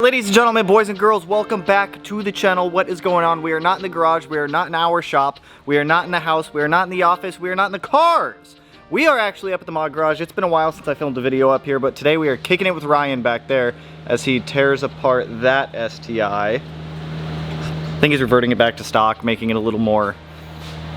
Ladies and gentlemen, boys and girls, welcome back to the channel. What is going on? We are not in the garage, we are not in our shop, we are not in the house, we are not in the office, we are not in the cars. We are actually up at the mod garage. It's been a while since I filmed a video up here, but today we are kicking it with Ryan back there as he tears apart that STI. I think he's reverting it back to stock, making it a little more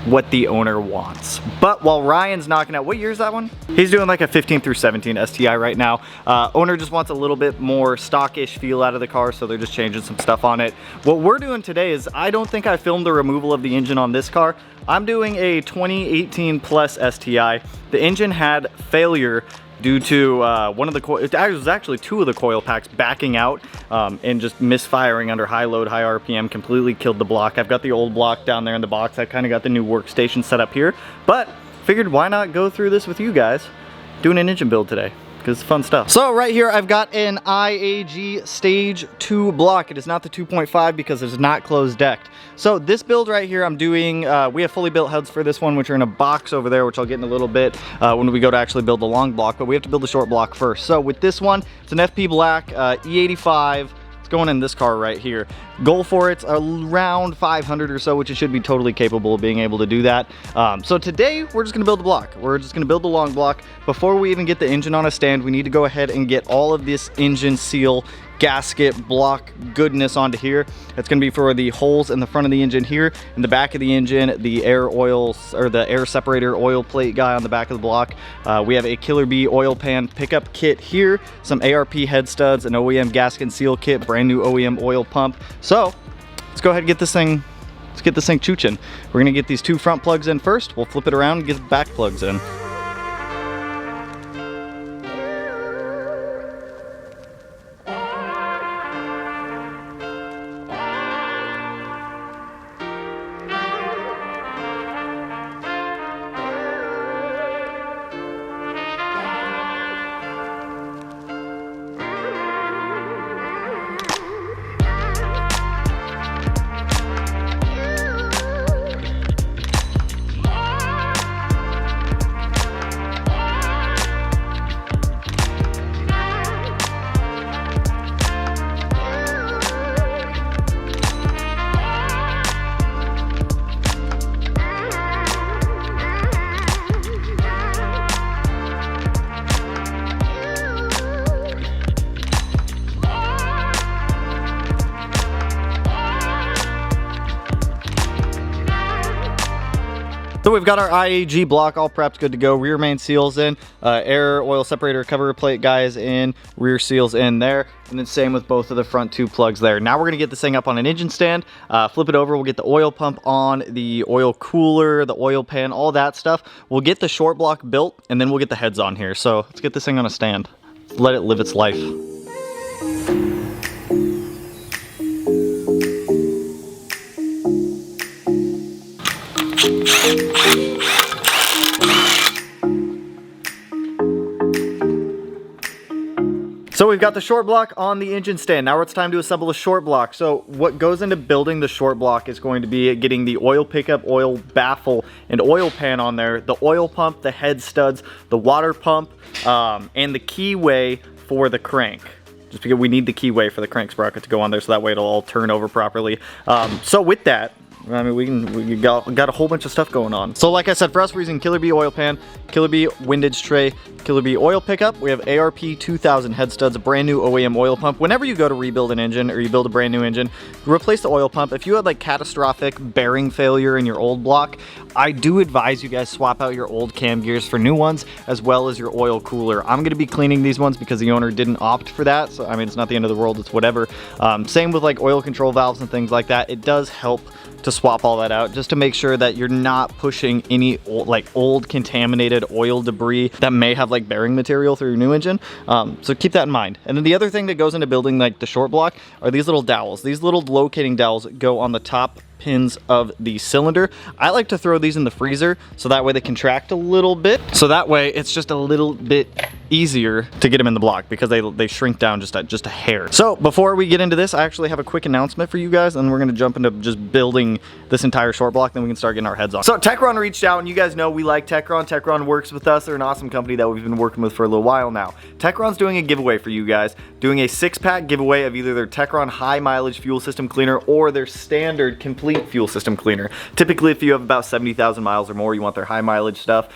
what the owner wants. But while Ryan's knocking out, what year is that one? He's doing like a 15 through 17 STI right now. Owner just wants a little bit more stockish feel out of the car, so they're just changing some stuff on it. What we're doing today is, I don't think I filmed the removal of the engine on this car. I'm doing a 2018 plus STI. The engine had failure due to one of the coil, it was actually two of the coil packs backing out and just misfiring under high load, high RPM, completely killed the block. I've got the old block down there in the box. I kind of got the new workstation set up here, but figured why not go through this with you guys, doing an engine build today. Because it's fun stuff. So right here I've got an IAG stage 2 block. It is not the 2.5 because it is not closed decked. So this build right here I'm doing, we have fully built heads for this one, which are in a box over there, which I'll get in a little bit when we go to actually build the long block, but we have to build the short block first. So with this one, it's an FP Black E85. It's going in this car right here. Goal for it's around 500 or so, which it should be totally capable of being able to do that. So today we're just gonna build the block. We're just gonna build the long block. Before we even get the engine on a stand, we need to go ahead and get all of this engine seal, gasket, block goodness onto here. It's gonna be for the holes in the front of the engine here, in the back of the engine, the air oil, or the air separator oil plate guy on the back of the block. We have a Killer Bee oil pan pickup kit here, some ARP head studs, an OEM gasket and seal kit, brand new OEM oil pump. So let's go ahead and get this thing, chooching. We're gonna get these two front plugs in first. We'll flip it around and get the back plugs in. So we've got our IAG block all prepped, good to go. Rear main seals in, air oil separator cover plate guys in, rear seals in there, and then same with both of the front two plugs there. Now we're gonna get this thing up on an engine stand, flip it over, we'll get the oil pump on, the oil cooler, the oil pan, all that stuff. We'll get the short block built, and then we'll get the heads on here. So let's get this thing on a stand. Let it live its life. So we've got the short block on the engine stand. Now it's time to assemble the short block. So what goes into building the short block is going to be getting the oil pickup, oil baffle, and oil pan on there, the oil pump, the head studs, the water pump, and the keyway for the crank. Just because we need the keyway for the crank sprocket to go on there, so that way it'll all turn over properly. So with that, I mean, we got a whole bunch of stuff going on. So like I said, for us, we're using Killer Bee oil pan, Killer Bee windage tray, Killer Bee oil pickup. We have ARP 2000 head studs, a brand new OEM oil pump. Whenever you go to rebuild an engine or you build a brand new engine, replace the oil pump. If you had like catastrophic bearing failure in your old block, I do advise you guys swap out your old cam gears for new ones, as well as your oil cooler. I'm gonna be cleaning these ones because the owner didn't opt for that. So I mean, it's not the end of the world, it's whatever. Same with like oil control valves and things like that. It does help to swap all that out, just to make sure that you're not pushing any old contaminated oil debris that may have like bearing material through your new engine. So keep that in mind. And then the other thing that goes into building like the short block are these little dowels. These little locating dowels go on the top pins of the cylinder. I like to throw these in the freezer so that way they contract a little bit. So that way it's just a little bit easier to get them in the block because they shrink down just a hair. So before we get into this, I actually have a quick announcement for you guys, and we're gonna jump into just building this entire short block, then we can start getting our heads on. So Techron reached out, and you guys know we like Techron. Techron works with us. They're an awesome company that we've been working with for a little while now. Techron's doing a giveaway for you guys, doing a 6-pack giveaway of either their Techron high mileage fuel system cleaner or their standard complete fuel system cleaner. Typically, if you have about 70,000 miles or more, you want their high mileage stuff,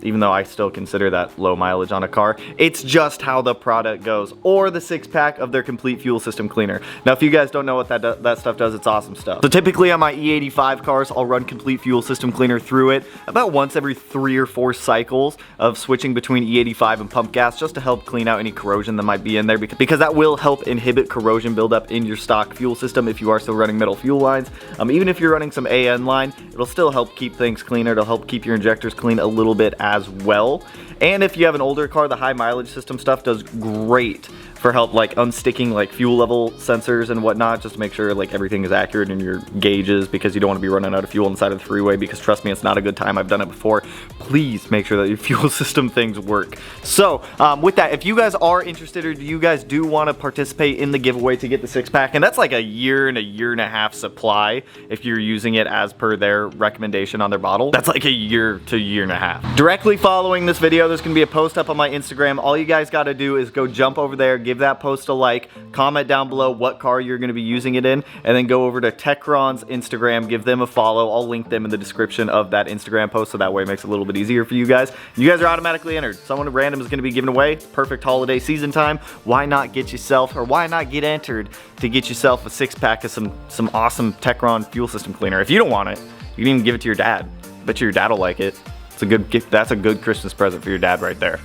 even though I still consider that low mileage on a car. It's just how the product goes. Or the 6-pack of their complete fuel system cleaner. Now, if you guys don't know what that stuff does, it's awesome stuff. So typically on my E85 cars, I'll run complete fuel system cleaner through it about once every 3 or 4 cycles of switching between E85 and pump gas, just to help clean out any corrosion that might be in there, because that will help inhibit corrosion buildup in your stock fuel system if you are still running metal fuel lines. Even if you're running some AN line, it'll still help keep things cleaner. It'll help keep your injectors clean a little bit as well. And if you have an older car, the high mileage system stuff does great for help like unsticking like fuel level sensors and whatnot, just to make sure like everything is accurate in your gauges, because you don't want to be running out of fuel on the side of the freeway, because trust me, it's not a good time. I've done it before. Please make sure that your fuel system things work. So with that, if you guys are interested, or you guys do want to participate in the giveaway to get the 6-pack, and that's like a year and a half supply if you're using it as per their recommendation on their bottle. That's like a year to year and a half. Directly following this video, there's gonna be a post up on my Instagram. All you guys got to do is go jump over there, give that post a like, comment down below what car you're going to be using it in, and then go over to Techron's Instagram, give them a follow. I'll link them in the description of that Instagram post, so that way it makes it a little bit easier for you guys. You guys are automatically entered. Someone random is going to be given away. Perfect holiday season time. Why not get yourself, or why not get entered to get yourself a 6-pack of some awesome Techron fuel system cleaner? If you don't want it, you can even give it to your dad. Bet your dad will like it. It's a good gift. That's a good Christmas present for your dad right there.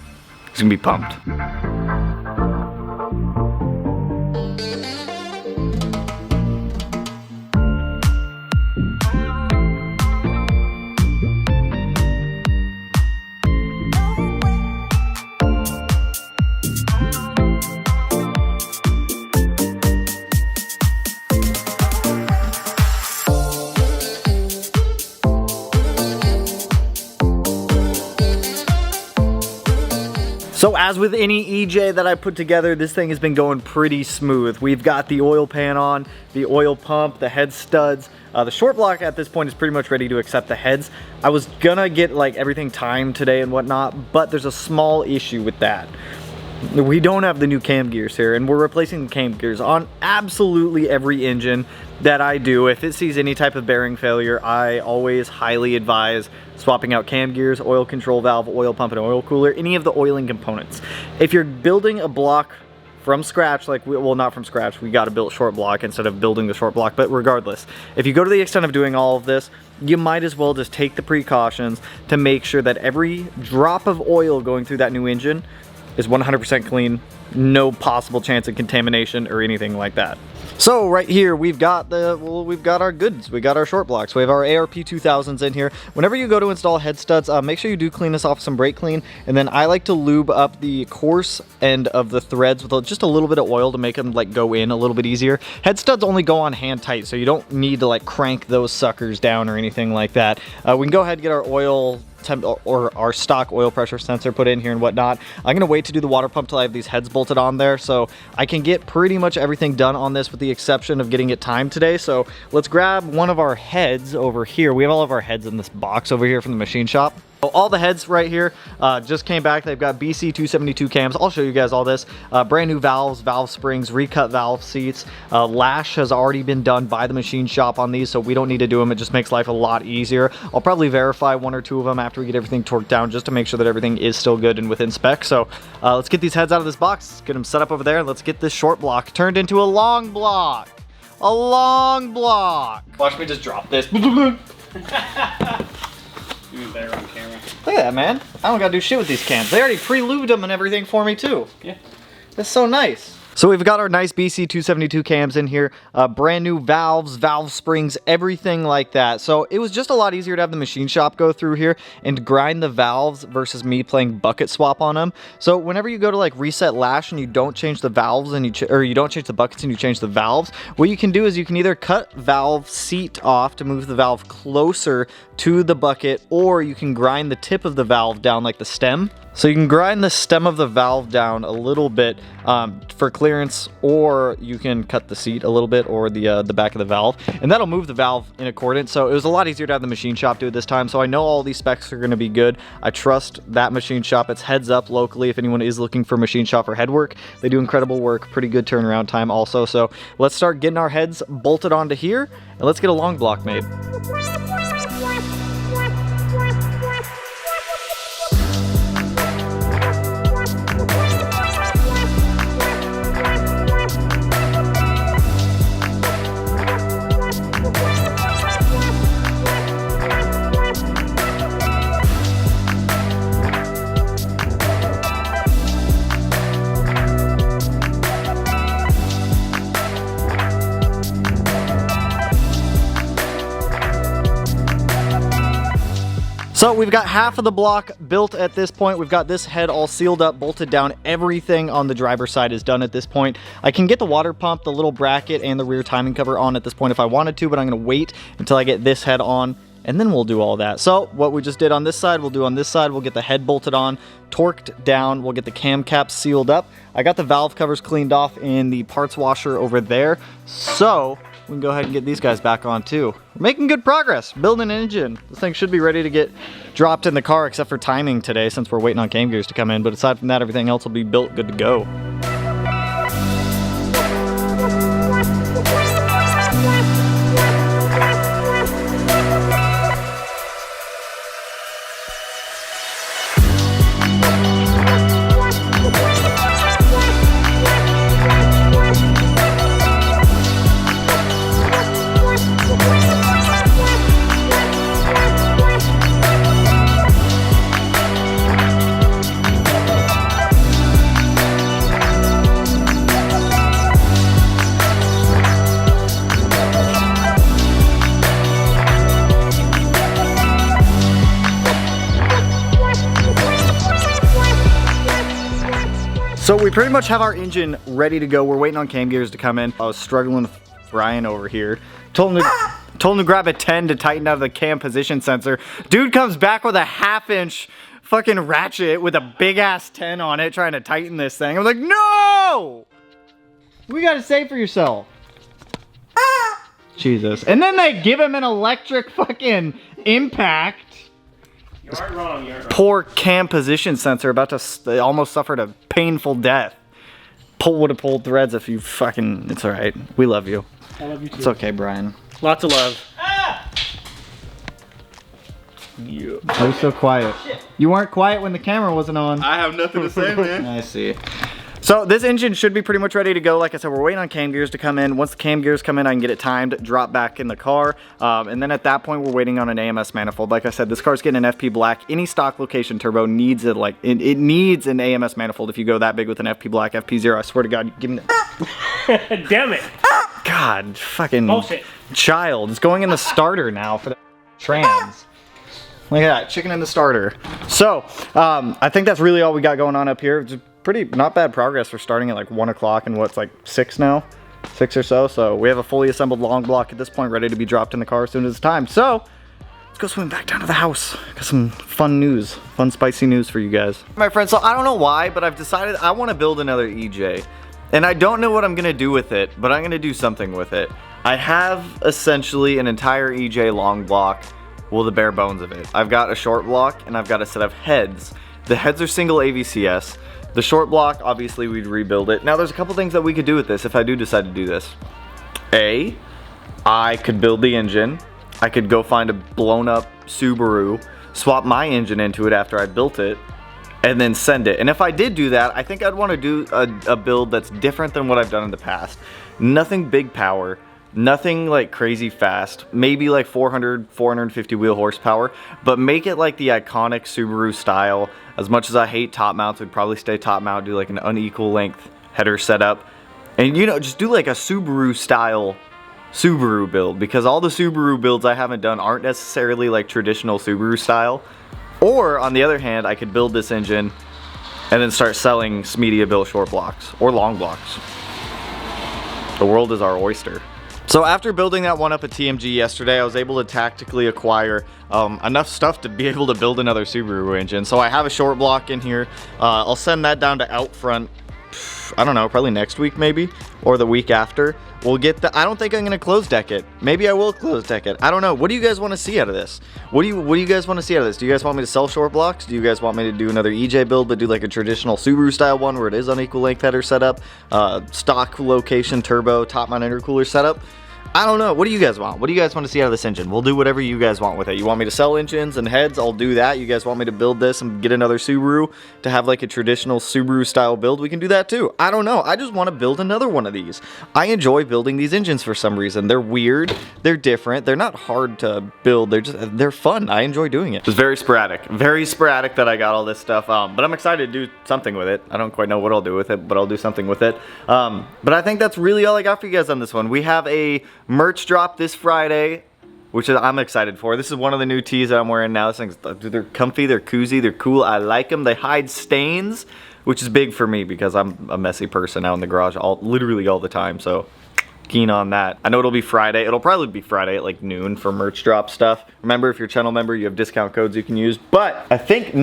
He's gonna be pumped. So as with any EJ that I put together, this thing has been going pretty smooth. We've got the oil pan on, the oil pump, the head studs. The short block at this point is pretty much ready to accept the heads. I was gonna get like everything timed today and whatnot, but there's a small issue with that. We don't have the new cam gears here, and we're replacing the cam gears on absolutely every engine that I do. If it sees any type of bearing failure, I always highly advise swapping out cam gears, oil control valve, oil pump, and oil cooler, any of the oiling components. If you're building a block from scratch, like, well, not from scratch, we got to build a short block instead of building the short block, but regardless, if you go to the extent of doing all of this, you might as well just take the precautions to make sure that every drop of oil going through that new engine is 100% clean, no possible chance of contamination or anything like that. So right here we've got our goods. We got our short blocks. We have our ARP 2000s in here. Whenever you go to install head studs, make sure you do clean this off with some brake clean, and then I like to lube up the coarse end of the threads with just a little bit of oil to make them like go in a little bit easier. Head studs only go on hand tight, so you don't need to like crank those suckers down or anything like that. We can go ahead and get our oil temp or our stock oil pressure sensor put in here and whatnot. I'm gonna wait to do the water pump till I have these heads bolted on there, so I can get pretty much everything done on this with the exception of getting it timed today. So let's grab one of our heads over here. We have all of our heads in this box over here from the machine shop. All the heads right here just came back. They've got BC 272 cams. I'll show you guys all this. Brand new valves, valve springs, recut valve seats. Lash has already been done by the machine shop on these, so we don't need to do them. It just makes life a lot easier. I'll probably verify 1 or 2 of them after we get everything torqued down, just to make sure that everything is still good and within spec. So let's get these heads out of this box, let's get them set up over there, and let's get this short block turned into a long block. A long block. Watch me just drop this. Better on camera. Look at that, man. I don't gotta do shit with these cams. They already pre-lubed them and everything for me too. Yeah. That's so nice. So we've got our nice BC 272 cams in here, brand new valves, valve springs, everything like that. So it was just a lot easier to have the machine shop go through here and grind the valves versus me playing bucket swap on them. So whenever you go to like reset lash and you don't change the valves and you don't change the buckets and you change the valves, what you can do is you can either cut valve seat off to move the valve closer to the bucket, or you can grind the tip of the valve down like the stem. So you can grind the stem of the valve down a little bit for clearance, or you can cut the seat a little bit, or the back of the valve, and that'll move the valve in accordance. So it was a lot easier to have the machine shop do it this time. So I know all these specs are going to be good. I trust that machine shop. It's heads up locally if anyone is looking for machine shop or head work. They do incredible work, pretty good turnaround time also. So let's start getting our heads bolted onto here, and let's get a long block made. So we've got half of the block built at this point. We've got this head all sealed up, bolted down. Everything on the driver's side is done at this point. I can get the water pump, the little bracket, and the rear timing cover on at this point if I wanted to, but I'm gonna wait until I get this head on, and then we'll do all that. So what we just did on this side, we'll do on this side. We'll get the head bolted on, torqued down. We'll get the cam caps sealed up. I got the valve covers cleaned off in the parts washer over there. So we can go ahead and get these guys back on too. We're making good progress, building an engine. This thing should be ready to get dropped in the car, except for timing today since we're waiting on cam gears to come in. But aside from that, everything else will be built, good to go. So we pretty much have our engine ready to go. We're waiting on cam gears to come in. I was struggling with Brian over here. Told him to grab a 10 to tighten out the cam position sensor. Dude comes back with a 1/2 inch fucking ratchet with a big ass 10 on it trying to tighten this thing. I'm like, no! We gotta save for yourself. Jesus. And then they give him an electric fucking impact. You aren't wrong, you're wrong. Poor cam position sensor about to almost suffered a painful death. Would have pulled threads if you fucking, it's alright. We love you. I love you too. It's okay, Brian. Lots of love. Yeah. I was so quiet. You weren't quiet when the camera wasn't on. I have nothing to say, man. I see. So this engine should be pretty much ready to go. Like I said, we're waiting on cam gears to come in. Once the cam gears come in, I can get it timed, drop back in the car. And then at that point, we're waiting on an AMS manifold. Like I said, this car's getting an FP black. Any stock location turbo needs it. Like it needs an AMS manifold. If you go that big with an FP black, FP0, I swear to God, give me that. Damn it. God, fucking Bullshit. child. It's going in the starter now for the trans. Look at that, chicken in the starter. So, I think that's really all we got going on up here. It's pretty, not bad progress for starting at like 1 o'clock and what's like 6 now? 6 or so. So we have a fully assembled long block at this point ready to be dropped in the car as soon as it's time. So, let's go swim back down to the house. Got some fun news, fun spicy news for you guys. My friends, so I don't know why, but I've decided I want to build another EJ. And I don't know what I'm gonna do with it, but I'm gonna do something with it. I have essentially an entire EJ long block. Well, the bare bones of it. I've got a short block and I've got a set of heads. The heads are single AVCS. The short block, obviously we'd rebuild it. Now there's a couple things that we could do with this if I do decide to do this. A, I could build the engine. I could go find a blown up Subaru, swap my engine into it after I built it, and then send it. And if I did do that, I think I'd want to do a build that's different than what I've done in the past. Nothing big power. Nothing like crazy fast, maybe like 400, 450 wheel horsepower, but make it like the iconic Subaru style. As much as I hate top mounts, I'd probably stay top mount, do like an unequal length header setup, And you know, just do like a Subaru style Subaru build, because all the Subaru builds I haven't done aren't necessarily like traditional Subaru style. Or on the other hand, I could build this engine and then start selling Smeedia built short blocks or long blocks. The world is our oyster. So after building that one up at TMG yesterday, I was able to tactically acquire enough stuff to be able to build another Subaru engine. So I have a short block in here. I'll send that down to Outfront, I don't know, probably next week maybe, or the week after. We'll get the, I don't think I'm gonna close deck it. Maybe I will close deck it. I don't know. What do you guys want to see out of this? What do you guys want to see out of this? Do you guys want me to sell short blocks? Do you guys want me to do another EJ build, but do like a traditional Subaru style one where it is unequal length header setup, stock location turbo, top mount intercooler setup? I don't know. What do you guys want? What do you guys want to see out of this engine? We'll do whatever you guys want with it. You want me to sell engines and heads? I'll do that. You guys want me to build this and get another Subaru to have like a traditional Subaru style build? We can do that too. I don't know. I just want to build another one of these. I enjoy building these engines for some reason. They're weird. They're different. They're not hard to build. They're fun. I enjoy doing it. It's very sporadic. Very sporadic that I got all this stuff. But I'm excited to do something with it. I don't quite know what I'll do with it, but I'll do something with it. But I think that's really all I got for you guys on this one. We have a merch drop this Friday, which I'm excited for. This is one of the new tees that I'm wearing now. This thing's, they're comfy, they're cozy, they're cool. I like them. They hide stains, which is big for me because I'm a messy person out in the garage literally all the time. So keen on that. I know it'll be Friday. It'll probably be Friday at like noon for merch drop stuff. Remember, if you're a channel member, you have discount codes you can use. But I think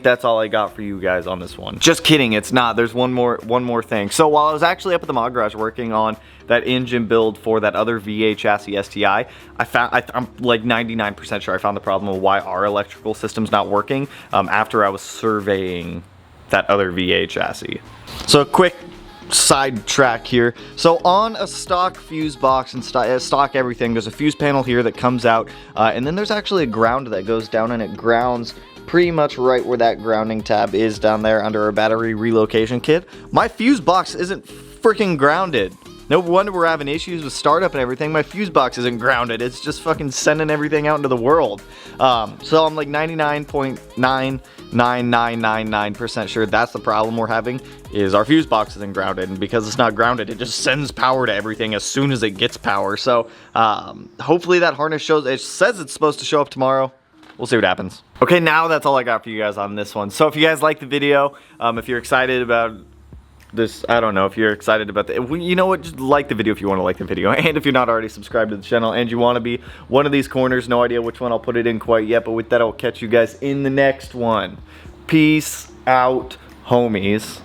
that's all I got for you guys on this one. Just kidding, it's not. There's one more thing. So while I was actually up at the mod garage working on that engine build for that other V8 chassis STI, I'm like 99% sure I found the problem of why our electrical system's not working after I was surveying that other V8 chassis. So a quick sidetrack here. So on a stock fuse box and stock everything, there's a fuse panel here that comes out, and then there's actually a ground that goes down, and it grounds pretty much right where that grounding tab is down there under our battery relocation kit. My fuse box isn't freaking grounded. No wonder we're having issues with startup and everything. My fuse box isn't grounded. It's just fucking sending everything out into the world. So I'm like 99.99999% sure that's the problem we're having, is our fuse box isn't grounded. And because it's not grounded, it just sends power to everything as soon as it gets power. So hopefully that harness shows, it says it's supposed to show up tomorrow. We'll see what happens. Okay, now that's all I got for you guys on this one. So if you guys like the video, if you're excited about this, I don't know, if you're excited about the, you know what, just like the video if you want to like the video, and if you're not already subscribed to the channel and you want to be one of these corners, no idea which one I'll put it in quite yet, but with that I'll catch you guys in the next one. Peace out, homies.